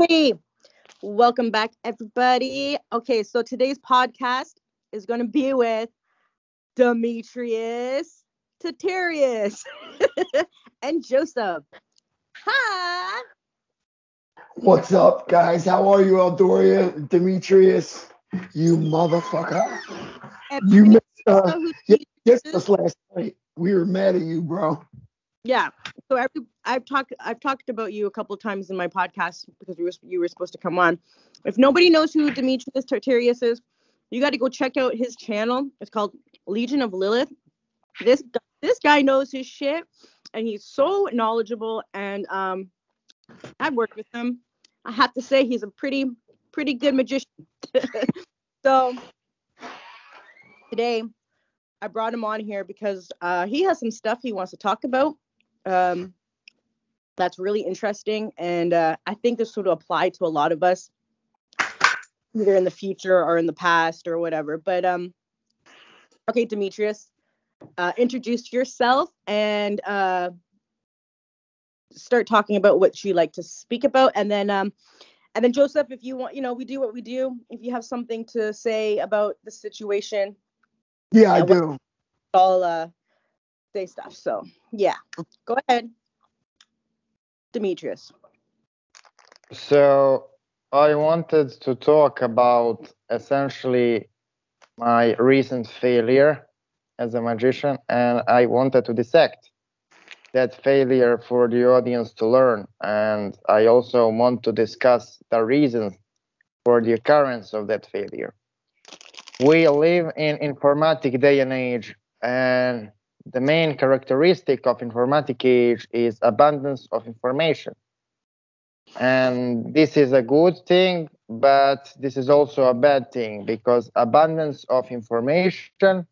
Hey, welcome back, everybody. Okay, so today's podcast is going to be with Demetrius Triarius and Joseph. Hi. What's up, guys? How are you, Eldoria? Demetrius, you motherfucker. You Everybody missed, know who you Demetrius missed is? us last night. We were mad at you, bro. Yeah. So I've talked about you a couple times in my podcast because you were supposed to come on. If nobody knows who Demetrius Triarius is, you got to go check out his channel. It's called Legion of Lilith. This guy knows his shit, and he's so knowledgeable. And I've worked with him. I have to say he's a pretty good magician. So today I brought him on here because he has some stuff he wants to talk about. That's really interesting, and I think this would apply to a lot of us, either in the future or in the past or whatever. But okay, Demetrius, introduce yourself and start talking about what you like to speak about, and then Joseph, if you want, we do what we do. If you have something to say about the situation, Yeah, I do. I'll say stuff. So yeah, go ahead, Demetrius. So I wanted to talk about essentially my recent failure as a magician, and I wanted to dissect that failure for the audience to learn. And I also want to discuss the reasons for the occurrence of that failure. We live in informatic day and age, and the main characteristic of informatic age is abundance of information. And this is a good thing, but this is also a bad thing because abundance of information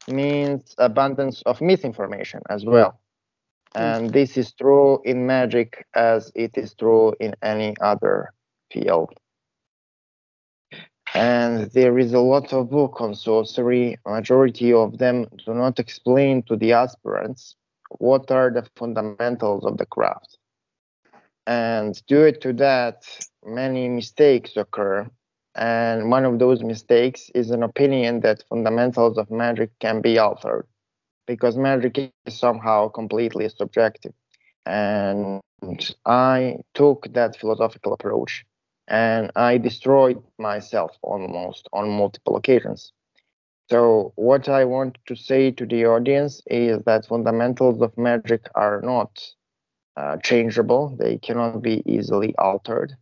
means abundance of misinformation as well. And this is true in magic as it is true in any other field. And there is a lot of book on sorcery. Majority of them do not explain to the aspirants what are the fundamentals of the craft. And due to that, many mistakes occur. And one of those mistakes is an opinion that fundamentals of magic can be altered, because magic is somehow completely subjective. And I took that philosophical approach and I destroyed myself almost on multiple occasions. So, what I want to say to the audience is that fundamentals of magic are not changeable, they cannot be easily altered.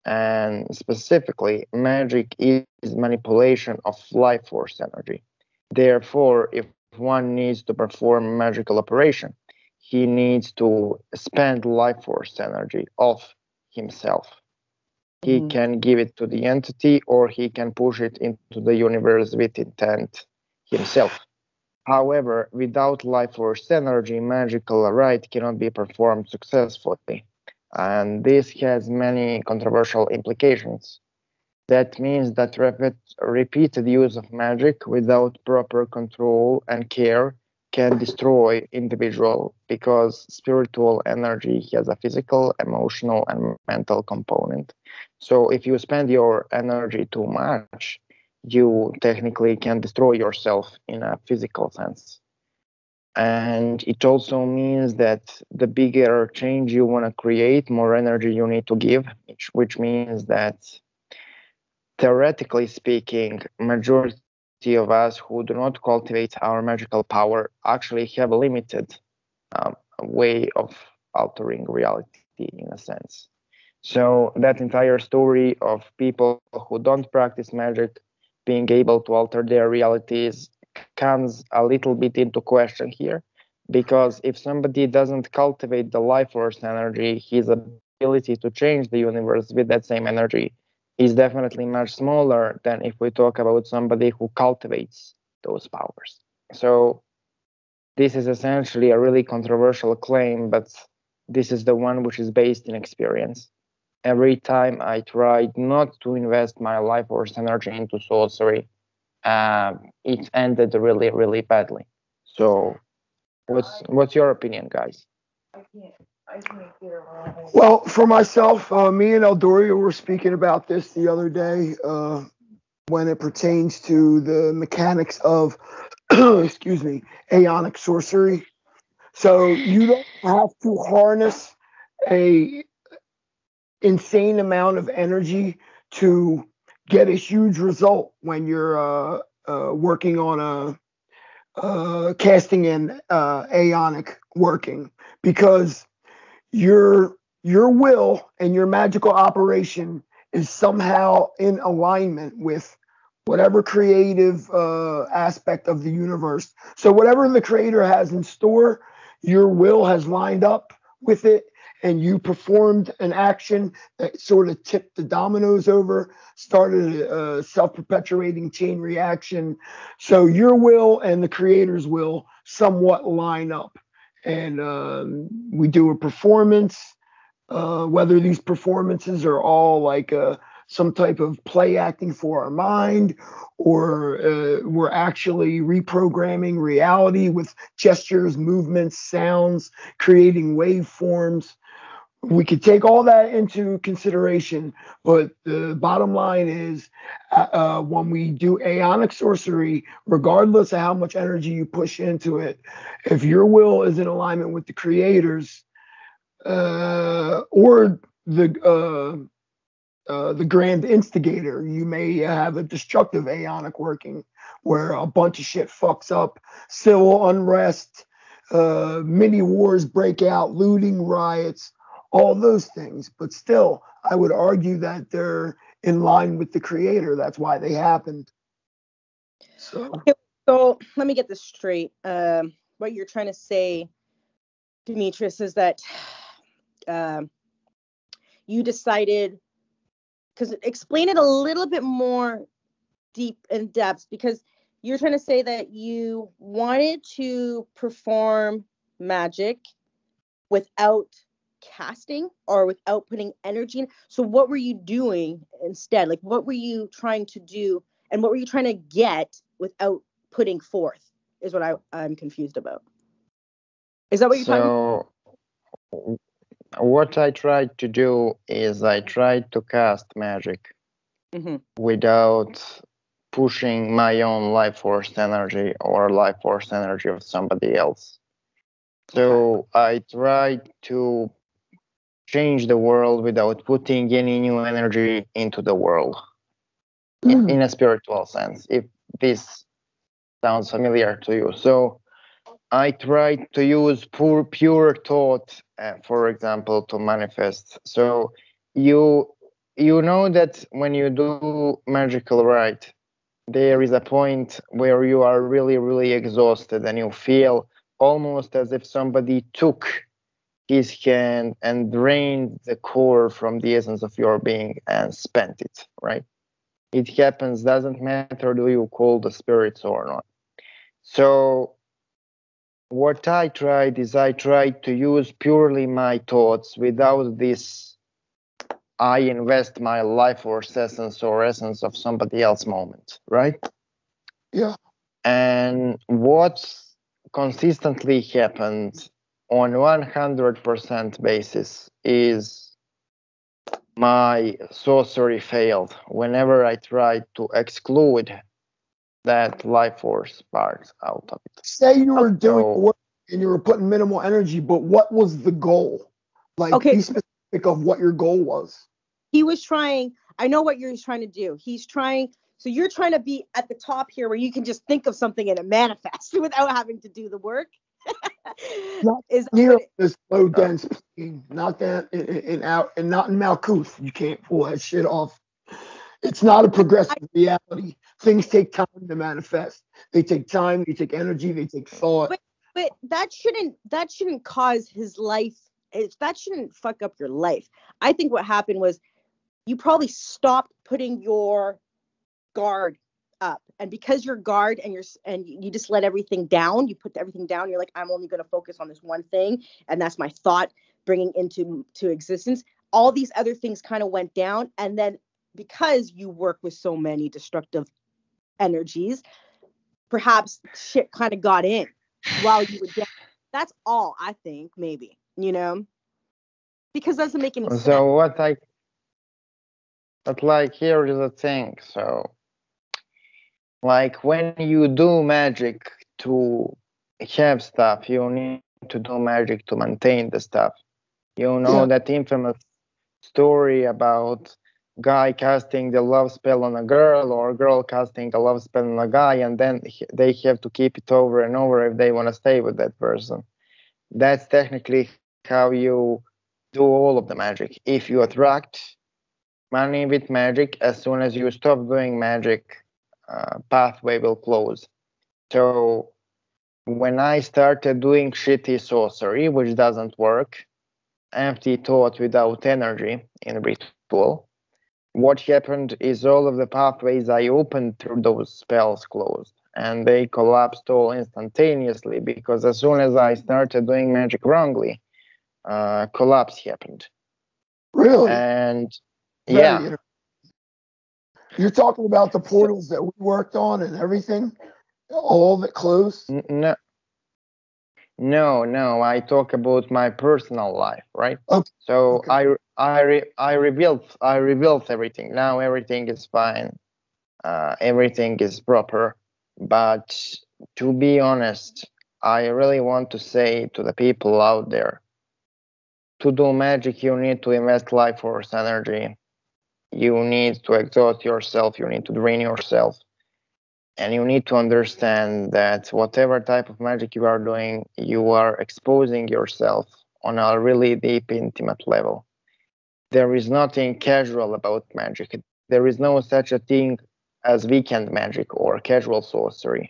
And specifically, magic is manipulation of life force energy. Therefore, if one needs to perform a magical operation, he needs to spend life force energy of himself. He can give it to the entity or he can push it into the universe with intent himself. However, without life force energy, magical rite cannot be performed successfully. And this has many controversial implications. That means that repeated use of magic without proper control and care can destroy individual because spiritual energy has a physical, emotional, and mental component. So if you spend your energy too much, you technically can destroy yourself in a physical sense. And it also means that the bigger change you want to create, more energy you need to give, which means that theoretically speaking, majority of us who do not cultivate our magical power actually have a limited way of altering reality in a sense. So that entire story of people who don't practice magic being able to alter their realities comes a little bit into question here, because if somebody doesn't cultivate the life force energy, his ability to change the universe with that same energy is definitely much smaller than if we talk about somebody who cultivates those powers. So this is essentially a really controversial claim, but this is the one which is based in experience. Every time I tried not to invest my life force energy into sorcery, it ended really, really badly. So What's your opinion, guys? Well, for myself, me and Eldoria were speaking about this the other day when it pertains to the mechanics of, excuse me, aeonic sorcery. So you don't have to harness a insane amount of energy to get a huge result when you're working on casting an aeonic working, because your will and your magical operation is somehow in alignment with whatever creative aspect of the universe. So whatever the creator has in store, your will has lined up with it, and you performed an action that sort of tipped the dominoes over, started a self-perpetuating chain reaction. So your will and the creator's will somewhat line up, and we do a performance. Whether these performances are all like some type of play acting for our mind, or we're actually reprogramming reality with gestures, movements, sounds, creating waveforms. We could take all that into consideration, but the bottom line is when we do aeonic sorcery, regardless of how much energy you push into it, if your will is in alignment with the creators, or the grand instigator, you may have a destructive aeonic working where a bunch of shit fucks up, civil unrest, mini wars break out, looting, riots, all those things. But still, I would argue that they're in line with the creator. That's why they happened. So let me get this straight. What you're trying to say, Demetrius, is that you decided, because explain it a little bit more deep in depth, because you're trying to say that you wanted to perform magic without casting or without putting energy in. So what were you doing instead? Like, what were you trying to do, and what were you trying to get without putting forth, is what I'm confused about. Is that what you're talking about? So what I tried to do is I tried to cast magic without pushing my own life force energy or life force energy of somebody else. So I tried to change the world without putting any new energy into the world in a spiritual sense, if this sounds familiar to you. So I tried to use pure thought, for example, to manifest. So you know that when you do magical right, there is a point where you are really, really exhausted, and you feel almost as if somebody took his hand and drained the core from the essence of your being and spent it, right? It happens, doesn't matter do you call the spirits or not. So what I tried to use purely my thoughts without this I invest my life force essence or essence of somebody else moment, right? Yeah. And what consistently happened on 100% basis is my sorcery failed whenever I tried to exclude that life force part out of it. Say you were doing work and you were putting minimal energy, but what was the goal? Like, be specific of what your goal was. He was trying, I know what you're trying to do. He's trying, so you're trying to be at the top here where you can just think of something and it manifests without having to do the work. Not near this low dense plane, not that in out and not in Malkuth. You can't pull that shit off. It's not a progressive reality. Things take time to manifest. They take time, they take energy, they take thought. But that shouldn't cause his life. That shouldn't fuck up your life. I think what happened was you probably stopped putting your guard up, and because your guard and you just let everything down, you put everything down, you're like, I'm only going to focus on this one thing, and that's my thought bringing into existence. All these other things kind of went down, and then because you work with so many destructive energies, perhaps shit kind of got in while you were down. That's all I think, maybe, because it doesn't make any sense. So but like here is the thing. So like when you do magic to have stuff, you need to do magic to maintain the stuff. You know Yeah. that infamous story about guy casting the love spell on a girl or girl casting a love spell on a guy, and then they have to keep it over and over if they want to stay with that person. That's technically how you do all of the magic. If you attract money with magic, as soon as you stop doing magic, pathway will close. So when I started doing shitty sorcery, which doesn't work, empty thought without energy in ritual, what happened is all of the pathways I opened through those spells closed, and they collapsed all instantaneously because as soon as I started doing magic wrongly, collapse happened. Really? And Very yeah, You're talking about the so, portals that we worked on and everything, all that closed? no, no, I talk about my personal life, right? Okay. So Okay. I rebuilt everything. Now everything is fine. Everything is proper. But to be honest, I really want to say to the people out there, to do magic, you need to invest life force energy. You need to exhaust yourself. You need to drain yourself. And you need to understand that whatever type of magic you are doing, you are exposing yourself on a really deep, intimate level. There is nothing casual about magic. There is no such a thing as weekend magic or casual sorcery.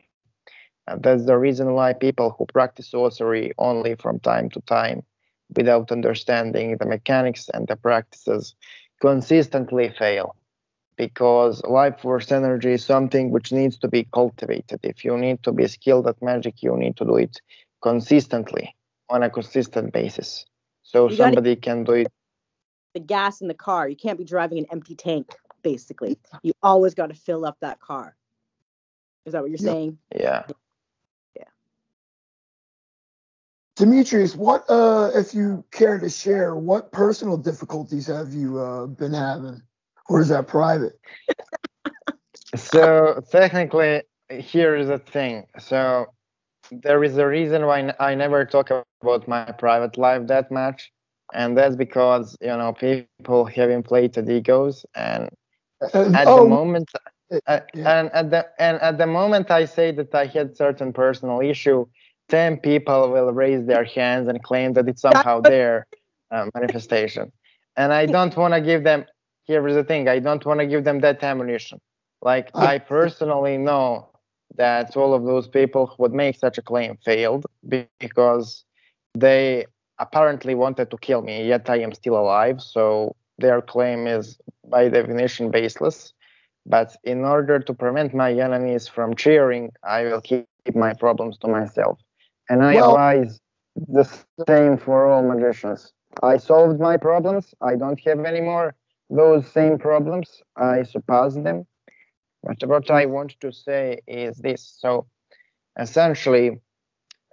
And that's the reason why people who practice sorcery only from time to time, without understanding the mechanics and the practices, consistently fail. Because life force energy is something which needs to be cultivated. If you need to be skilled at magic, you need to do it consistently on a consistent basis. So You got somebody can do it. the gas in the car. You can't be driving an empty tank, basically. You always got to fill up that car. Is that what you're saying? Yeah. Yeah. Demetrius, what, if you care to share, what personal difficulties have you been having? Or is that private? So technically, here is the thing. So there is a reason why I never talk about my private life that much, and that's because people have inflated egos, and at the Oh, moment, yeah. and at the moment I say that I had certain personal issue, 10 people will raise their hands and claim that it's somehow their manifestation, and I don't want to give them. Here is the thing: I don't want to give them that ammunition. Like I, I personally know that all of those people who would make such a claim failed because they apparently wanted to kill me, yet I am still alive. So their claim is by definition baseless. But in order to prevent my enemies from cheering, I will keep my problems to myself. And I well, advise the same for all magicians. I solved my problems. I don't have any more those same problems. I surpassed them. But what I want to say is this. So essentially,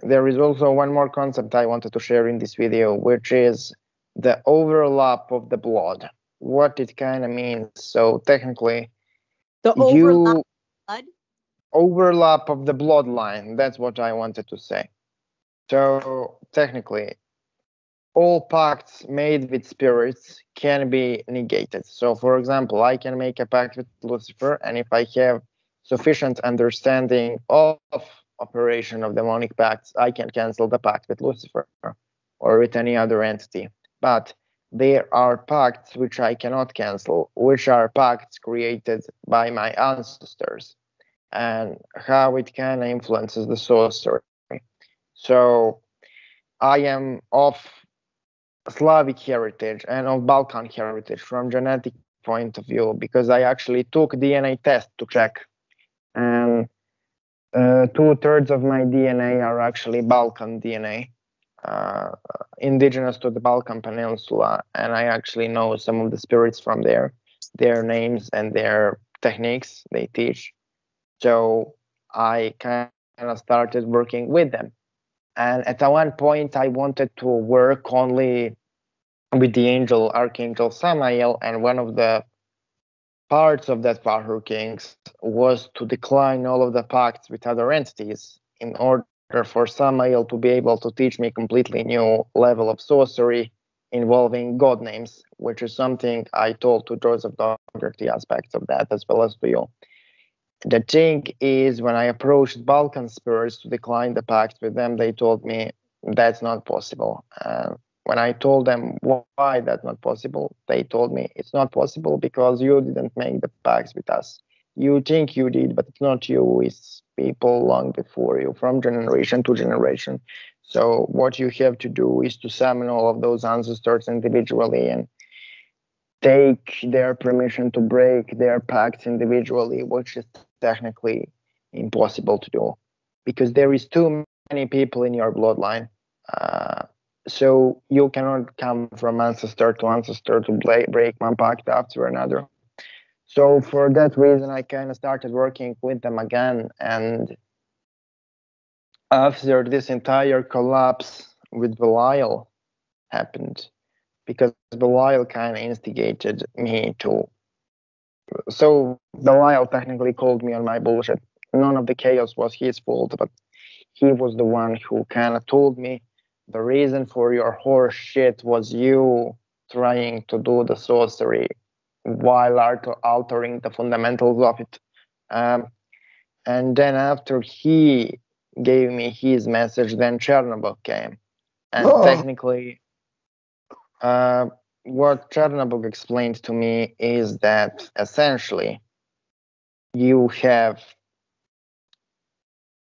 there is also one more concept I wanted to share in this video, which is the overlap of the blood. What it kind of means. So technically, The you blood. overlap of the bloodline. That's what I wanted to say. So technically, all pacts made with spirits can be negated. So for example, I can make a pact with Lucifer, and if I have sufficient understanding of operation of demonic pacts, I can cancel the pact with Lucifer or with any other entity. But there are pacts which I cannot cancel, which are pacts created by my ancestors, and how it kind of influences the sorcery. So I am of Slavic heritage and of Balkan heritage from genetic point of view because I actually took DNA test to check, and 2/3 of my DNA are actually Balkan DNA, indigenous to the Balkan Peninsula, and I actually know some of the spirits from there, their names and their techniques they teach. So I kind of started working with them. And at one point, I wanted to work only with the Archangel Samael, and one of the parts of that workings was to decline all of the pacts with other entities in order for Samael to be able to teach me completely new level of sorcery involving god names, which is something I told to Joseph Dogger, the aspects of that, as well as to you. The thing is, when I approached Balkan spirits to decline the pact with them, they told me that's not possible. When I told them why that's not possible, they told me it's not possible because you didn't make the pacts with us. You think you did, but it's not you, it's people long before you, from generation to generation. So what you have to do is to summon all of those ancestors individually and take their permission to break their pacts individually, which is technically impossible to do because there is too many people in your bloodline. So you cannot come from ancestor to break one pact after another. So for that reason, I kind of started working with them again. And after this entire collapse with Belial happened, because Belial kind of instigated me to. So Belial technically called me on my bullshit. None of the chaos was his fault, but he was the one who kind of told me the reason for your horse shit was you trying to do the sorcery while altering the fundamentals of it. Um, and then after he gave me his message, then Chernobyl came. And technically, what Chernobyl explained to me is that essentially you have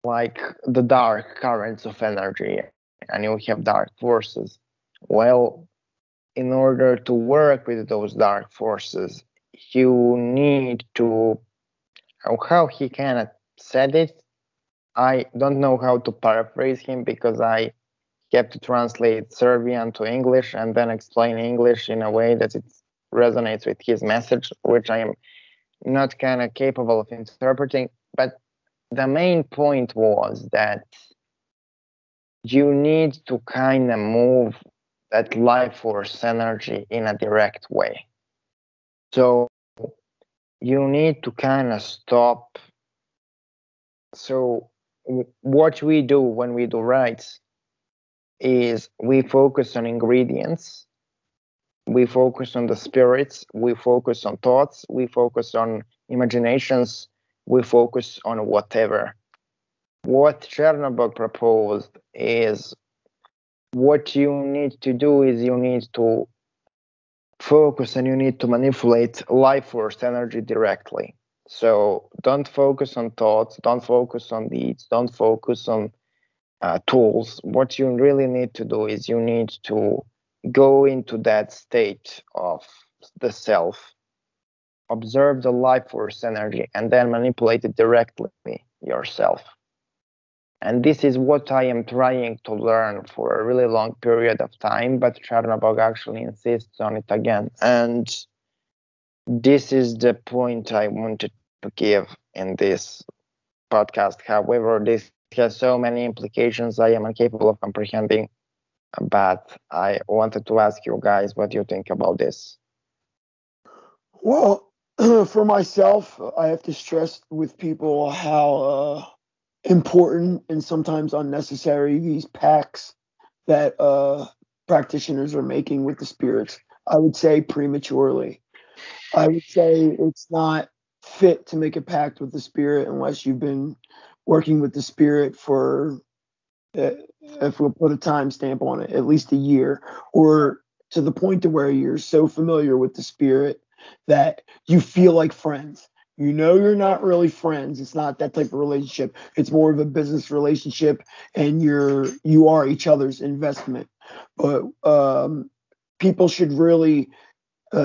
like the dark currents of energy and you have dark forces. Well, in order to work with those dark forces, you need to, how he kind of said it, I don't know how to paraphrase him because I have to translate Serbian to English and then explain English in a way that it resonates with his message, which I am not kind of capable of interpreting. But the main point was that you need to kind of move that life force energy in a direct way. So you need to kind of stop. So what we do when we do rites is we focus on ingredients, we focus on the spirits, we focus on thoughts, we focus on imaginations, we focus on whatever. What Chernobyl proposed is what you need to do is you need to focus and you need to manipulate life force energy directly. So don't focus on thoughts, don't focus on deeds, don't focus on tools. What you really need to do is you need to go into that state of the self, observe the life force energy, and then manipulate it directly yourself. And this is what I am trying to learn for a really long period of time, but Chernobyl actually insists on it again. And this is the point I wanted to give in this podcast. However, this has so many implications I am incapable of comprehending. But I wanted to ask you guys what you think about this. Well, for myself, I have to stress with people how important and sometimes unnecessary these pacts that practitioners are making with the spirits. I would say prematurely. I would say it's not fit to make a pact with the spirit unless you've been working with the spirit for, if we'll put a timestamp on it, at least a year, or to the point to where you're so familiar with the spirit that you feel like friends. You know you're not really friends. It's not that type of relationship. It's more of a business relationship, and you are each other's investment. But people should really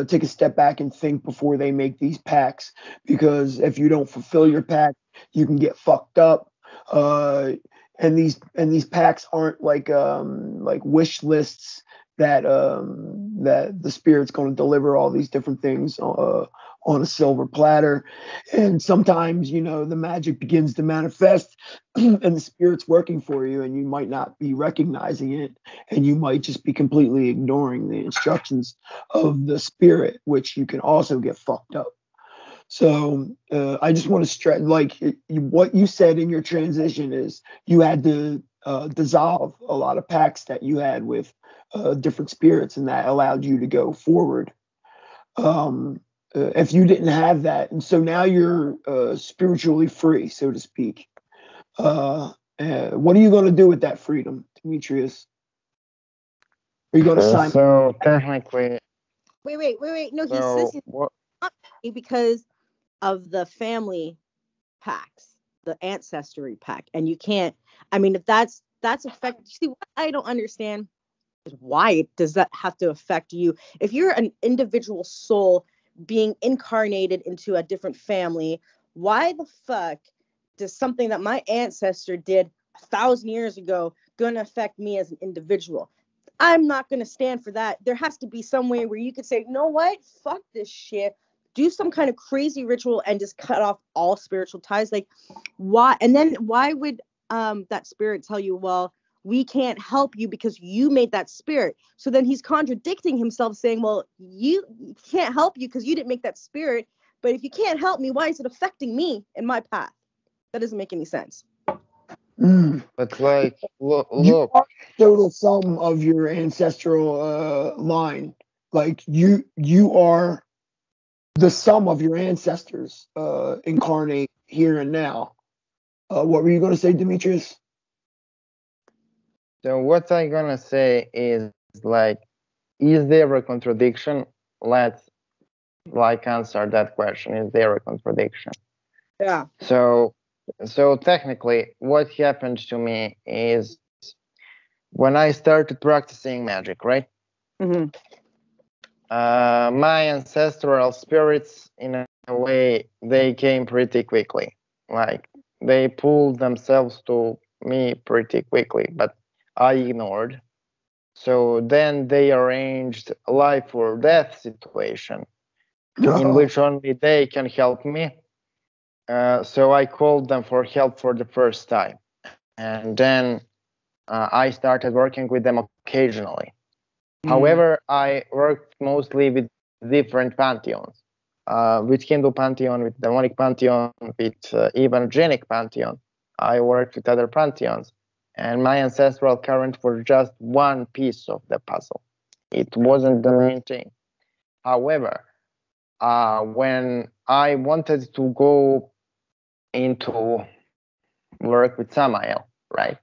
take a step back and think before they make these pacts, because if you don't fulfill your pact, you can get fucked up. And these pacts aren't like wish lists that that the spirit's going to deliver all these different things on a silver platter. And sometimes, the magic begins to manifest and the spirit's working for you, and you might not be recognizing it, and you might just be completely ignoring the instructions of the spirit, which you can also get fucked up. So I just want to stress, like what you said in your transition is you had to dissolve a lot of pacts that you had with different spirits, and that allowed you to go forward. If you didn't have that, and so now you're spiritually free, so to speak. What are you going to do with that freedom, Demetrius? Are you going to sign? So technically, Wait. No, he so says he's not free because of the family pacts, the ancestry pact, and you can't. I mean, if that's affect. See, what I don't understand is why does that have to affect you? If you're an individual soul being incarnated into a different family, why the fuck does something that my ancestor did 1,000 years ago gonna affect me as an individual? I'm not gonna stand for that. There has to be some way where you could say, you know what, fuck this shit. Do some kind of crazy ritual and just cut off all spiritual ties. Like, why? And then why would that spirit tell you, well, we can't help you because you made that spirit? So then he's contradicting himself, saying, well, you can't help you because you didn't make that spirit. But if you can't help me, why is it affecting me in my path? That doesn't make any sense. but like, You look, are the total sum of your ancestral line. Like you are the sum of your ancestors incarnate here and now. What were you going to say, Demetrius? so what I'm gonna say is like, is there a contradiction? Let's like answer that question. Is there a contradiction? Yeah. So technically, what happened to me is when I started practicing magic, right? Mm-hmm. My ancestral spirits, in a way, they came pretty quickly. Like they pulled themselves to me pretty quickly, but I ignored. So then they arranged a life or death situation in which only they can help me. So I called them for help for the first time. And then I started working with them occasionally. However, I worked mostly with different pantheons, with Hindu pantheon, with demonic pantheon, with evangelic pantheon. I worked with other pantheons, and my ancestral current was just one piece of the puzzle. It wasn't the main thing. However, when I wanted to go into work with Samael, right,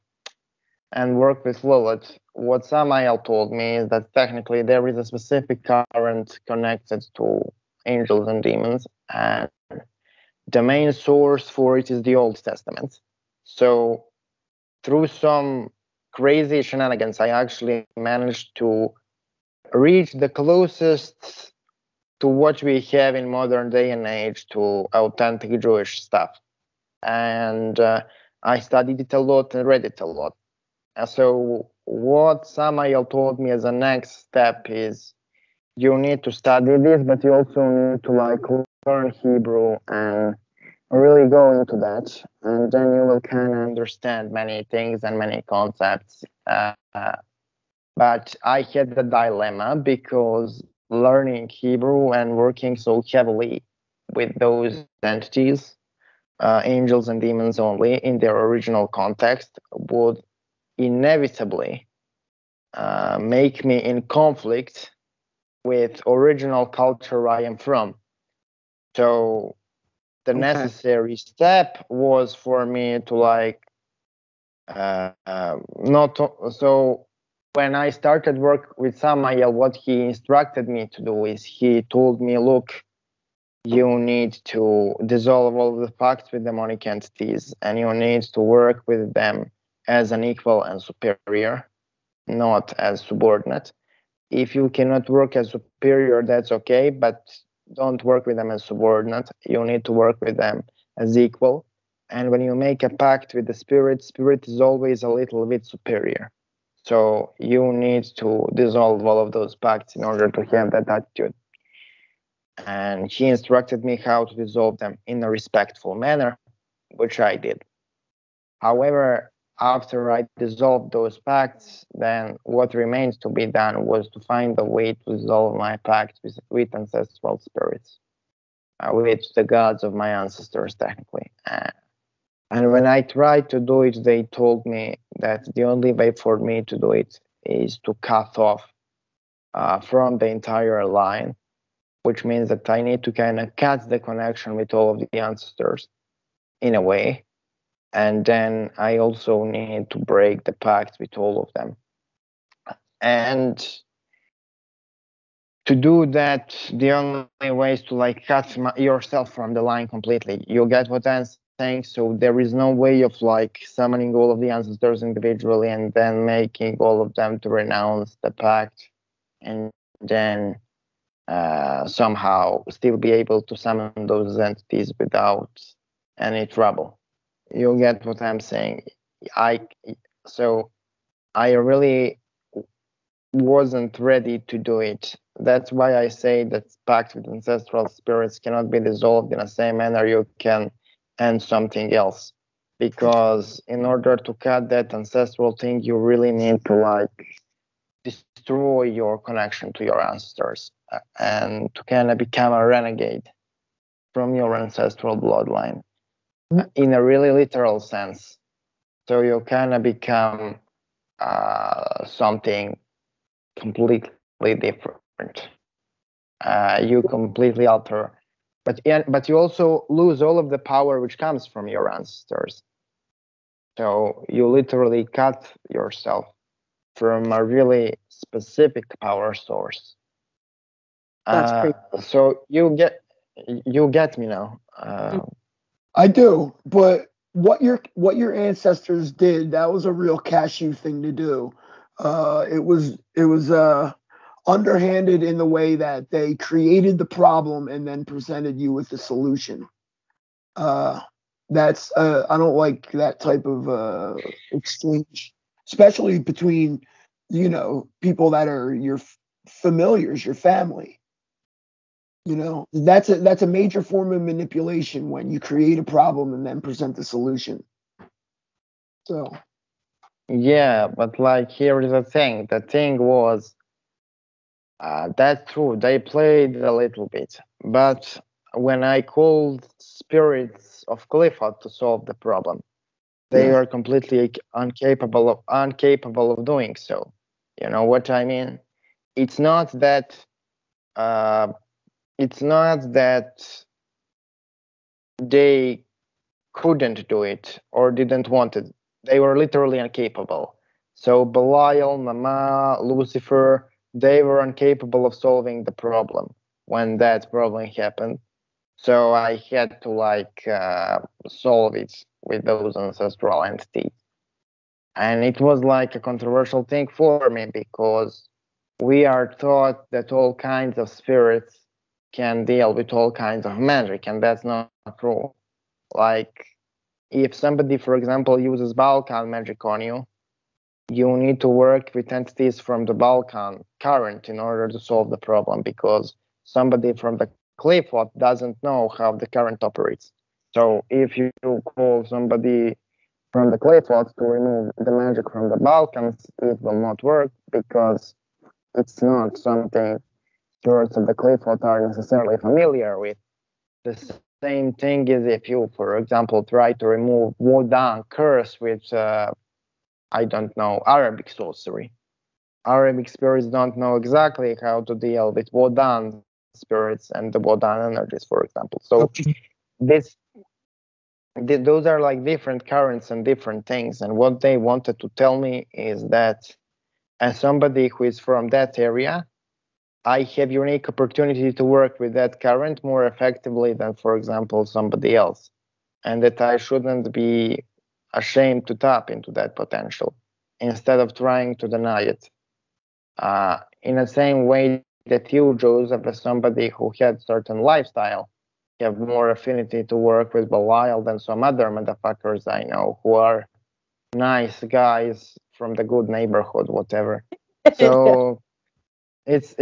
and work with Lilith, what Samael told me is that technically there is a specific current connected to angels and demons, and the main source for it is the Old Testament. So through some crazy shenanigans, I actually managed to reach the closest to what we have in modern day and age to authentic Jewish stuff. And I studied it a lot and read it a lot. So what Samael told me as a next step is you need to study this, but you also need to like learn Hebrew and really go into that, and then you will kind of understand many things and many concepts. But I had the dilemma because learning Hebrew and working so heavily with those entities, angels and demons only, in their original context, would inevitably make me in conflict with original culture I am from. So the necessary step was for me to like not to, so when I started work with Samael, what he instructed me to do is he told me, look, you need to dissolve all the pacts with demonic entities, and you need to work with them as an equal and superior, not as subordinate. If you cannot work as superior, that's okay, but don't work with them as subordinate. You need to work with them as equal. And when you make a pact with the spirit, spirit is always a little bit superior. So you need to dissolve all of those pacts in order to have that attitude. and he instructed me how to dissolve them in a respectful manner, which I did. However, after I dissolved those pacts, then what remains to be done was to find a way to dissolve my pact with ancestral spirits, with the gods of my ancestors, technically. And when I tried to do it, they told me that the only way for me to do it is to cut off from the entire line, which means that I need to kind of cut the connection with all of the ancestors in a way. And then I also need to break the pact with all of them. And to do that, the only way is to like cut yourself from the line completely. You get what I'm saying? So there is no way of like summoning all of the ancestors individually and then making all of them to renounce the pact and then somehow still be able to summon those entities without any trouble. You get what I'm saying? So I really wasn't ready to do it. That's why I say that pact with ancestral spirits cannot be dissolved in the same manner you can end something else. Because in order to cut that ancestral thing, you really need to like destroy your connection to your ancestors and to kind of become a renegade from your ancestral bloodline in a really literal sense. So you kind of become something completely different. You completely alter, but you also lose all of the power which comes from your ancestors. So you literally cut yourself from a really specific power source. That's crazy. So you get me now. I do, but what your ancestors did, that was a real cashew thing to do. It was underhanded in the way that they created the problem and then presented you with the solution. That's I don't like that type of exchange, especially between people that are your familiars, your family. That's a major form of manipulation when you create a problem and then present the solution. So Yeah, but like here is the thing. The thing was that's true. They played a little bit, but when I called spirits of Clifford to solve the problem, they were completely incapable of doing so. You know what I mean? It's not that they couldn't do it or didn't want it. They were literally incapable. So Belial, Mama, Lucifer, they were incapable of solving the problem when that problem happened. So I had to like solve it with those ancestral entities. And it was like a controversial thing for me because we are taught that all kinds of spirits can deal with all kinds of magic, and that's not true. Like, if somebody, for example, uses Balkan magic on you, you need to work with entities from the Balkan current in order to solve the problem because somebody from the Clifford doesn't know how the current operates. So if you call somebody from the Clifford to remove the magic from the Balkans, it will not work because it's not something spirits of the Clifford are necessarily familiar with. The same thing is if you, for example, try to remove Wodan curse with, I don't know, Arabic sorcery. Arabic spirits don't know exactly how to deal with Wodan spirits and the Wodan energies, for example. So those are like different currents and different things. And what they wanted to tell me is that as somebody who is from that area, I have unique opportunity to work with that current more effectively than, for example, somebody else, and that I shouldn't be ashamed to tap into that potential instead of trying to deny it. In the same way that you, Joseph, as somebody who had certain lifestyle, have more affinity to work with Belial than some other motherfuckers I know who are nice guys from the good neighborhood, whatever. So it's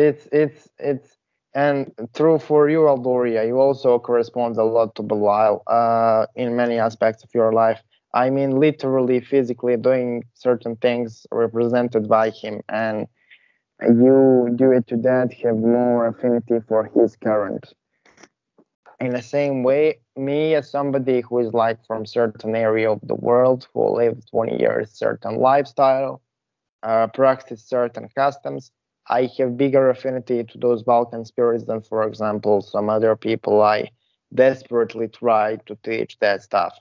And true for you, Aldoria, you also correspond a lot to Belial in many aspects of your life. I mean, literally, physically doing certain things represented by him, and you, due to that, have more affinity for his current. In the same way, me as somebody who is like from certain area of the world, who lived 20 years, certain lifestyle, practice certain customs, I have bigger affinity to those Balkan spirits than, for example, some other people I desperately try to teach that stuff.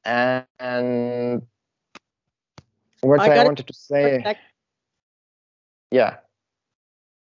And what I wanted to say, yeah,